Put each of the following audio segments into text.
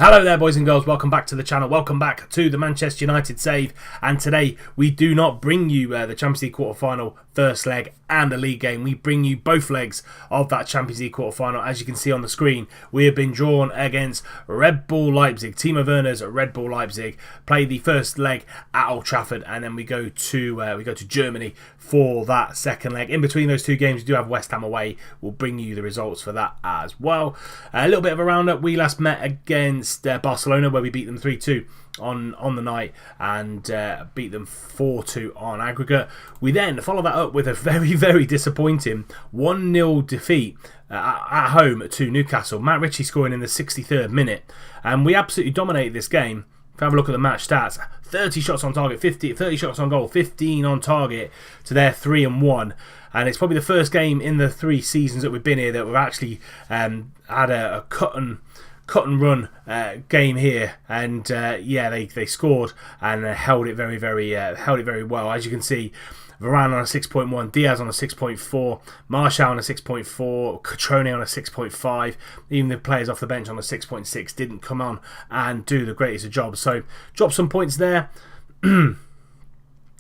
Hello there boys and girls, welcome back to the channel, welcome back to the Manchester United save, and today we do not bring you the Champions League quarter-final first leg and a league game. We bring you both legs of that Champions League quarter-final. As you can see on the screen, we have been drawn against Red Bull Leipzig. Timo Werner's Red Bull Leipzig play the first leg at Old Trafford, and then we go to Germany for that second leg. In between those two games, we do have West Ham away. We'll bring you the results for that as well. A little bit of a roundup. We last met against Barcelona, where we beat them 3-2 on the night and beat them 4-2 on aggregate. We then follow that up with a very, very disappointing 1-0 defeat at home to Newcastle. Matt Ritchie scoring in the 63rd minute, and we absolutely dominated this game. If you have a look at the match stats, 30 shots on target, 30 shots on goal, 15 on target to their 3-1. And it's probably the first game in the 3 seasons that we've been here that we've actually had a cut and run game here, and yeah, they scored and held it very well. As you can see, Varane on a 6.1, Diaz on a 6.4, Martial on a 6.4, Cutrone on a 6.5. Even the players off the bench on a 6.6 didn't come on and do the greatest of jobs. So drop some points there.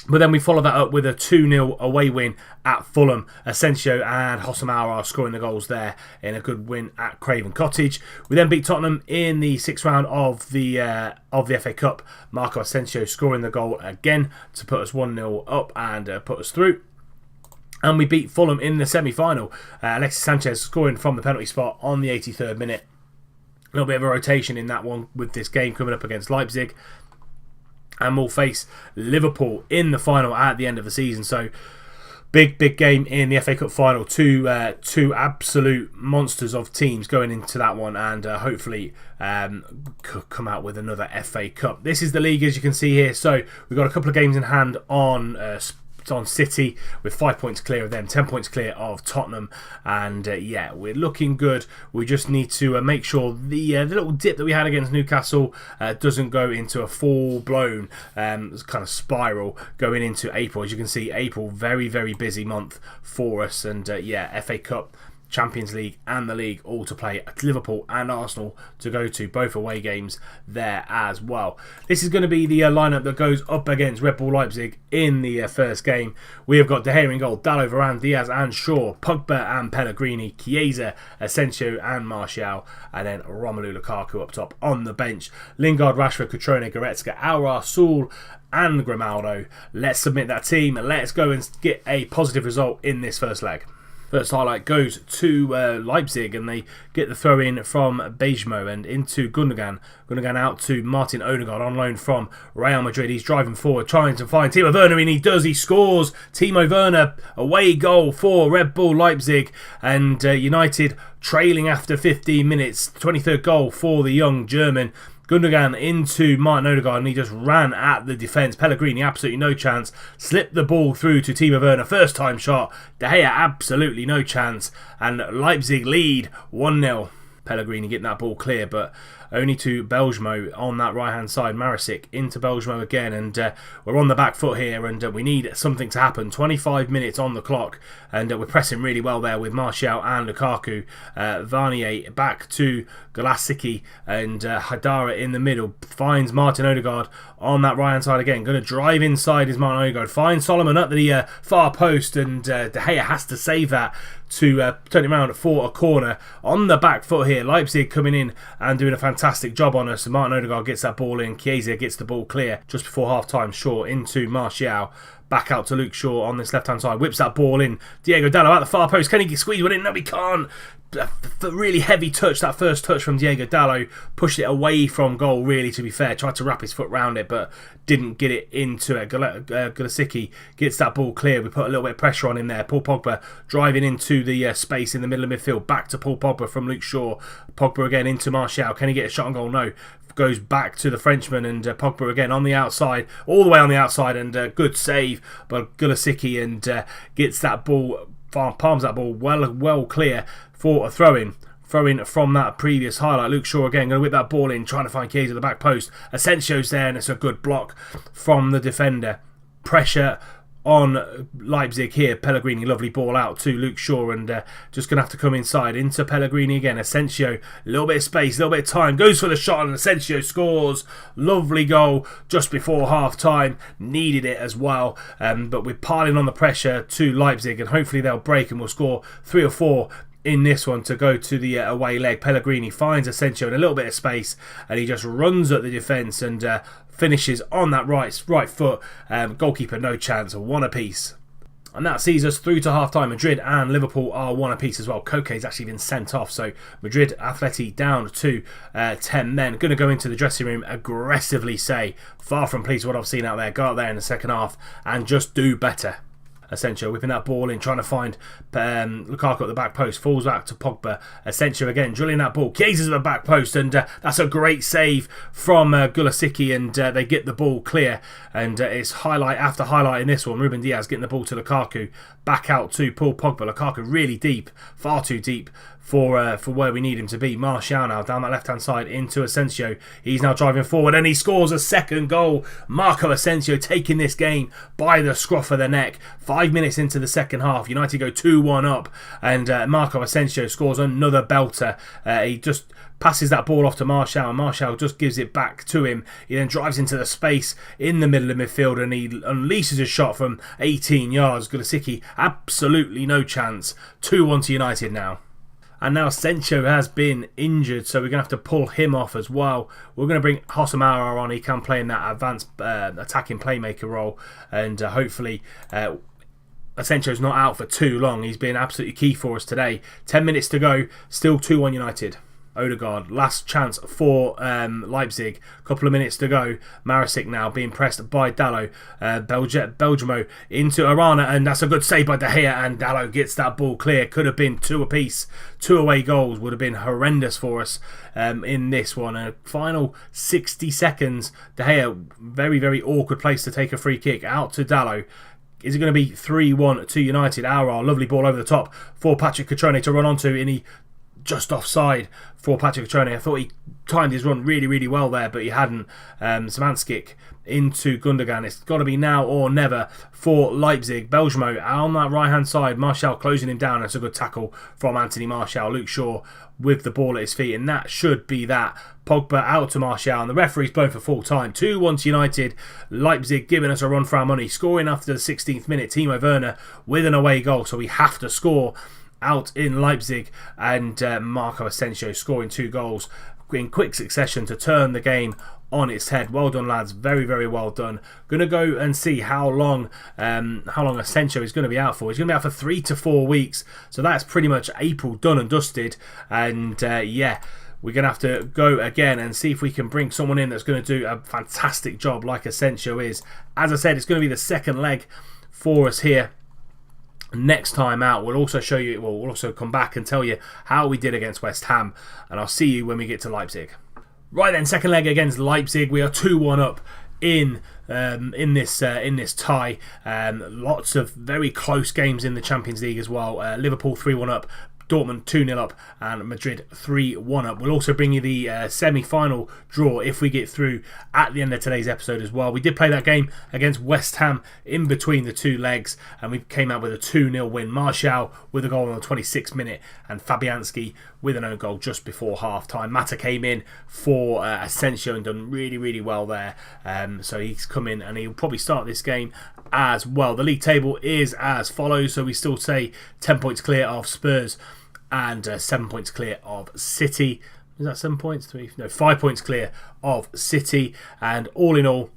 But then we follow that up with a 2-0 away win at Fulham. Asensio and Hossam are scoring the goals there in a good win at Craven Cottage. We then beat Tottenham in the 6th round of the FA Cup. Marco Asensio scoring the goal again to put us 1-0 up and put us through. And we beat Fulham in the semi-final. Alexis Sanchez scoring from the penalty spot on the 83rd minute. A little bit of a rotation in that one with this game coming up against Leipzig. And we'll face Liverpool in the final at the end of the season. So big game in the FA Cup final. Two absolute monsters of teams going into that one, and hopefully come out with another FA Cup. This is the league, as you can see here. So we've got a couple of games in hand on City, with 5 points clear of them, 10 points clear of Tottenham, and yeah, we're looking good. We just need to make sure the little dip that we had against Newcastle doesn't go into a full-blown kind of spiral going into April. As you can see, April, very busy month for us, and yeah, FA Cup, Champions League and the league all to play. Liverpool and Arsenal to go to, both away games there as well. This is going to be the lineup that goes up against Red Bull Leipzig in the first game. We have got De Gea in goal, Dalot, Varane, Diaz and Shaw, Pogba and Pellegrini, Chiesa, Asensio and Martial, and then Romelu Lukaku up top. On the bench, Lingard, Rashford, Cutrone, Goretzka, Aouar, Saul and Grimaldo. Let's submit that team and let's go and get a positive result in this first leg. First highlight goes to Leipzig, and they get the throw in from Bejmo and into Gundogan. Gundogan out to Martin Odegaard on loan from Real Madrid. He's driving forward, trying to find Timo Werner, and he does. He scores. Timo Werner, away goal for Red Bull Leipzig, and United trailing after 15 minutes. 23rd goal for the young German. Gundogan into Martin Odegaard, and he just ran at the defence. Pellegrini, absolutely no chance. Slipped the ball through to Timo Werner. First time shot. De Gea, absolutely no chance. And Leipzig lead 1-0. Pellegrini getting that ball clear, but only to Bejmo on that right-hand side. Marisic into Bejmo again, and we're on the back foot here, and we need something to happen. 25 minutes on the clock, and we're pressing really well there with Martial and Lukaku. Varnier back to Galasicki, and Hadara in the middle finds Martin Odegaard on that right-hand side again. Going to drive inside is Martin Odegaard. Finds Solomon at the far post, and De Gea has to save that to turn it around for a corner. On the back foot here, Leipzig coming in and doing a fantastic job on us. Martin Odegaard gets that ball in. Chiesa gets the ball clear just before half-time. Shaw into Martial. Back out to Luke Shaw on this left-hand side. Whips that ball in. Diego Dalot at the far post. Can he squeeze one in? No, he can't. Really heavy touch, that first touch from Diego Dalot. Pushed it away from goal, really, to be fair. Tried to wrap his foot round it, but didn't get it into it. Galasicki gets that ball clear. We put a little bit of pressure on him there. Paul Pogba driving into the space in the middle of midfield. Back to Paul Pogba from Luke Shaw. Pogba again into Martial. Can he get a shot on goal? No. Goes back to the Frenchman, and Pogba again on the outside, all the way on the outside, and good save by Galasicki, and gets that ball, palms that ball well clear for a throw-in. Throw-in from that previous highlight. Luke Shaw again going to whip that ball in, trying to find Chiesa at the back post. Asensio's there, and it's a good block from the defender. Pressure on Leipzig here. Pellegrini, lovely ball out to Luke Shaw, and just going to have to come inside into Pellegrini again. Asensio, a little bit of space, a little bit of time, goes for the shot, and Asensio scores. Lovely goal just before half time. Needed it as well, but we're piling on the pressure to Leipzig, and hopefully they'll break and we'll score 3 or 4 in this one to go to the away leg. Pellegrini finds Asensio in a little bit of space, and he just runs at the defence and finishes on that right foot. Goalkeeper no chance, 1 apiece. And that sees us through to half time. Madrid and Liverpool are 1 apiece as well. Koke's actually been sent off, so Madrid Atleti down to 10 men. Going to go into the dressing room aggressively, say far from pleased with what I've seen out there. Go out there in the second half and just do better. Asensio whipping that ball in, trying to find Lukaku at the back post, falls back to Pogba. Asensio again, drilling that ball, Kiesa's at the back post, and that's a great save from Gulasicki, and they get the ball clear, and it's highlight after highlight in this one. Ruben Diaz getting the ball to Lukaku, back out to Paul Pogba. Lukaku really deep, far too deep for where we need him to be. Martial now down that left hand side into Asensio. He's now driving forward and he scores a second goal. Marco Asensio taking this game by the scruff of the neck. 5 minutes into the second half, United go 2-1 up, and Marco Asensio scores another belter. He just passes that ball off to Martial, and Martial just gives it back to him. He then drives into the space in the middle of midfield, and he unleashes a shot from 18 yards. Gulasicki, absolutely no chance. 2-1 to United now. And now Asensio has been injured, so we're going to have to pull him off as well. We're going to bring Hosamara on. He can play in that advanced attacking playmaker role, and hopefully Asensio's not out for too long. He's been absolutely key for us today. 10 minutes to go, still 2-1 United. Odegaard, last chance for Leipzig. Couple of minutes to go. Marasic now being pressed by Dalot. Belgiumo into Arana, and that's a good save by De Gea, and Dalot gets that ball clear. Could have been 2 apiece. 2 away goals would have been horrendous for us in this one. A final 60 seconds. De Gea, very, very awkward place to take a free kick. Out to Dalot. Is it going to be 3-1 to United? Our lovely ball over the top for Patrick Cutrone to run onto, and he just offside for Patrick Cutrone. I thought he timed his run really, really well there, but he hadn't. Samanskic into Gundogan. It's got to be now or never for Leipzig. Belgiumo on that right hand side. Martial closing him down. That's a good tackle from Anthony Martial. Luke Shaw with the ball at his feet, and that should be that. Pogba out to Martial, and the referee's blown for full time. 2-1 to United. Leipzig giving us a run for our money, scoring after the 16th minute. Timo Werner with an away goal, so we have to score out in Leipzig, and Marco Asensio scoring 2 goals in quick succession to turn the game on its head. Well done, lads. Very, very well done. Gonna go and see how long Asensio is going to be out for. He's going to be out for 3 to 4 weeks, so that's pretty much April done and dusted. And yeah, we're going to have to go again and see if we can bring someone in that's going to do a fantastic job like Asensio is. As I said, it's going to be the second leg for us here. Next time out, we'll also show you, we'll also come back and tell you how we did against West Ham, and I'll see you when we get to Leipzig. Right then, second leg against Leipzig. We are 2-1 up in this tie. Lots of very close games in the Champions League as well. Liverpool 3-1 up. Dortmund 2-0 up, and Madrid 3-1 up. We'll also bring you the semi-final draw if we get through at the end of today's episode as well. We did play that game against West Ham in between the 2 legs, and we came out with a 2-0 win. Martial with a goal on the 26th minute, and Fabianski with an own goal just before half-time. Mata came in for Asensio and done really, really well there. So he's come in and he'll probably start this game as well. The league table is as follows, so we still say 10 points clear of Spurs and 7 points clear of City. Is that 7 points? 5 points clear of City. And all in all,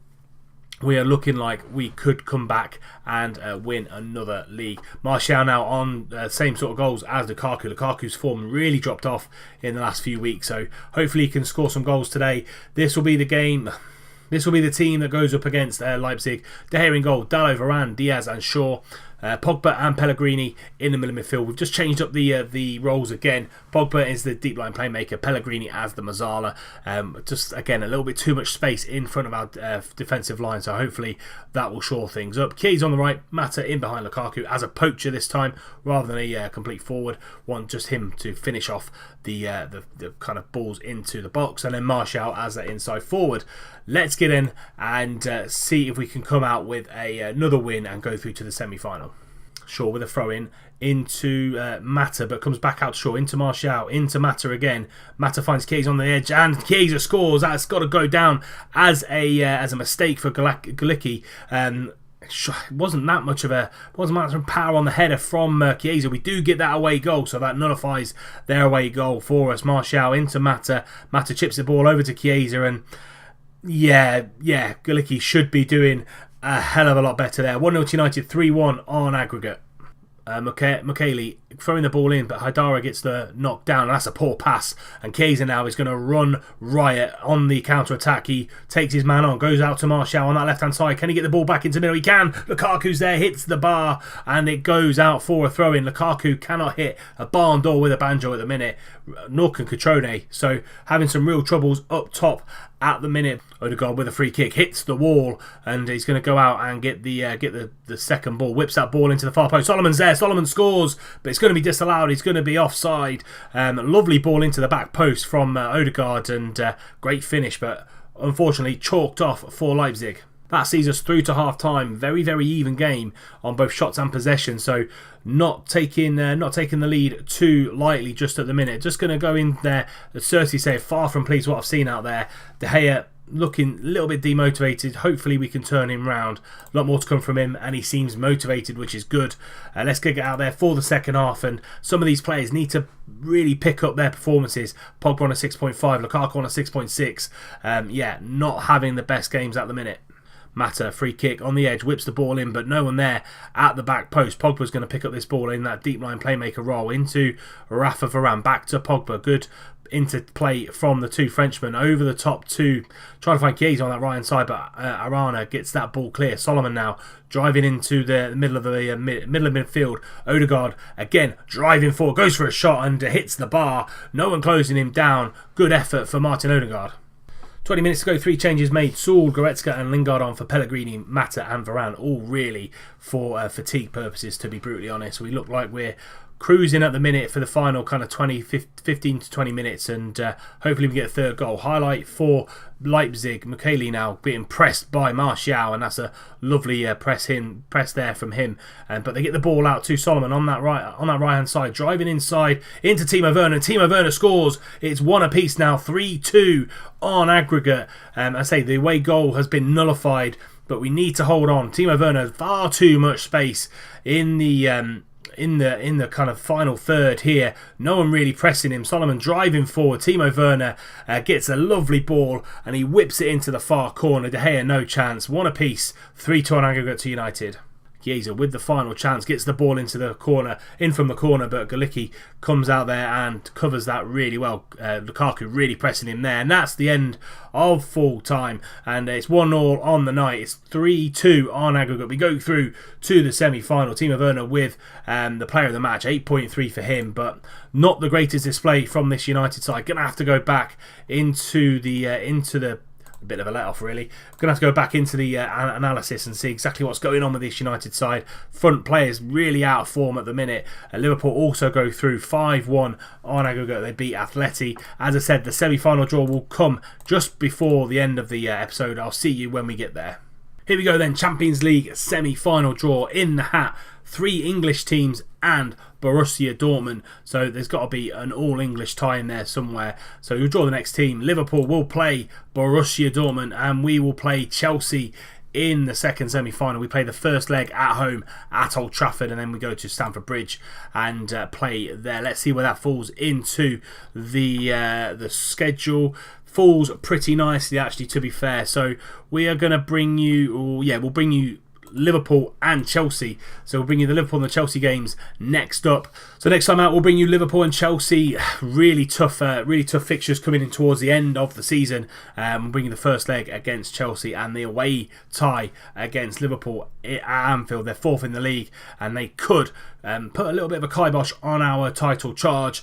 we are looking like we could come back and win another league. Martial now on same sort of goals as Lukaku. Lukaku's form really dropped off in the last few weeks, so hopefully he can score some goals today. This will be the game. This will be the team that goes up against Leipzig. De Gea in goal, Dalot, Varane, Diaz and Shaw. Pogba and Pellegrini in the middle of midfield. We've just changed up the roles again. Pogba is the deep line playmaker, Pellegrini as the Mazzala. Just again a little bit too much space in front of our defensive line, so hopefully that will shore things up. Keys on the right, Mata in behind Lukaku as a poacher this time rather than a complete forward. Want just him to finish off the kind of balls into the box, and then Martial as that inside forward. Let's get in and see if we can come out with another win and go through to the semi-final. Shaw with a throw in into Mata, but comes back out to Shaw, into Martial, into Mata again. Mata finds Chiesa on the edge, and Chiesa scores. That's got to go down as a mistake for Galicki. It wasn't that much of power on the header from Chiesa. We do get that away goal, so that nullifies their away goal for us. Martial into Mata. Mata chips the ball over to Chiesa, and yeah, Galicki should be doing a hell of a lot better there. 1-0 to United, 3-1 on aggregate. Mukiele throwing the ball in, but Haidara gets the knock down. That's a poor pass, and Chiesa now is going to run riot on the counter-attack. He takes his man on, goes out to Martial on that left-hand side. Can he get the ball back into the middle? He can. Lukaku's there, hits the bar, and it goes out for a throw-in. Lukaku cannot hit a barn door with a banjo at the minute, nor can Cutrone, so having some real troubles up top at the minute. Odegaard with a free kick hits the wall, and he's going to go out and get the second ball. Whips that ball into the far post. Solomon's there. Solomon scores, but it's going to be disallowed. He's going to be offside. Lovely ball into the back post from Odegaard, and great finish, but unfortunately chalked off for Leipzig. That sees us through to half time. Very, very even game on both shots and possession. So not taking the lead too lightly just at the minute. Just going to go in there. As Cersei said, far from pleased what I've seen out there. De Gea looking a little bit demotivated. Hopefully we can turn him round. A lot more to come from him, and he seems motivated, which is good. Let's get out there for the second half, and some of these players need to really pick up their performances. Pogba on a 6.5, Lukaku on a 6.6. Not having the best games at the minute. Mata, free kick on the edge, whips the ball in, but no one there at the back post. Pogba's going to pick up this ball in that deep line playmaker role into Rafa Varane. Back to Pogba. Good interplay from the two Frenchmen over the top two. Trying to find Chiesa on that right hand side, but Arana gets that ball clear. Solomon now driving into the middle of the middle of midfield. Odegaard again driving forward, goes for a shot and hits the bar. No one closing him down. Good effort for Martin Odegaard. 20 minutes to go, 3 changes made. Saul, Goretzka and Lingard on for Pellegrini, Mata and Varane, all really for fatigue purposes, to be brutally honest. We look like we're cruising at the minute for the final kind of 15 to 20 minutes, and hopefully we get a third goal. Highlight for Leipzig, Mukiele now being pressed by Martial, and that's a lovely press there from him. But they get the ball out to Solomon on that right hand side, driving inside into Timo Werner. Timo Werner scores. It's 1 apiece now, 3-2 on aggregate. I say the away goal has been nullified, but we need to hold on. Timo Werner, far too much space in the kind of final third here. No one really pressing him. Solomon driving forward. Timo Werner gets a lovely ball and he whips it into the far corner. De Gea no chance. 1 apiece. 3-2 on aggregate to United. Chiesa with the final chance gets the ball into the corner, in from the corner, but Galicki comes out there and covers that really well. Lukaku really pressing him there, and that's the end of full time, and it's 1-1 on the night. It's 3-2 on aggregate. We go through to the semi-final. Timo Werner with the player of the match, 8.3 for him, but not the greatest display from this United side. Gonna have to go back into the bit of a let off really. Going to have to go back into the analysis and see exactly what's going on with this United side. Front players really out of form at the minute. Liverpool also go through 5-1 on aggregate. They beat Atleti. As I said, the semi-final draw will come just before the end of the episode. I'll see you when we get there. Here we go then, Champions League semi-final draw in the hat. 3 English teams and Borussia Dortmund, so there's got to be an all-English tie in there somewhere. So you'll draw the next team. Liverpool will play Borussia Dortmund and we will play Chelsea in the second semi-final. We play the first leg at home at Old Trafford, and then we go to Stamford Bridge and play there. Let's see where that falls into the schedule. Falls pretty nicely actually, to be fair. So we are going to bring you, we'll bring you Liverpool and Chelsea. So we'll bring you the Liverpool and the Chelsea games next up. So next time out, we'll bring you Liverpool and Chelsea. Really tough fixtures coming in towards the end of the season. We'll bring you the first leg against Chelsea and the away tie against Liverpool at Anfield. They're 4th in the league and they could put a little bit of a kibosh on our title charge.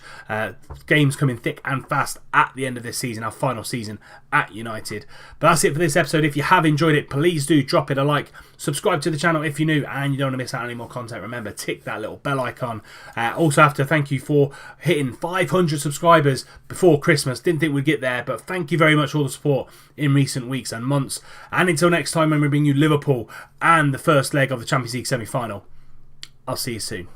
Games coming thick and fast at the end of this season, our final season at United. But that's it for this episode. If you have enjoyed it, please do drop it a like. Subscribe to the channel if you're new and you don't want to miss out on any more content. Remember, tick that little bell icon. Also have to thank you for hitting 500 subscribers before Christmas. Didn't think we'd get there, but thank you very much for all the support in recent weeks and months. And until next time when we bring you Liverpool and the first leg of the Champions League semi-final, I'll see you soon.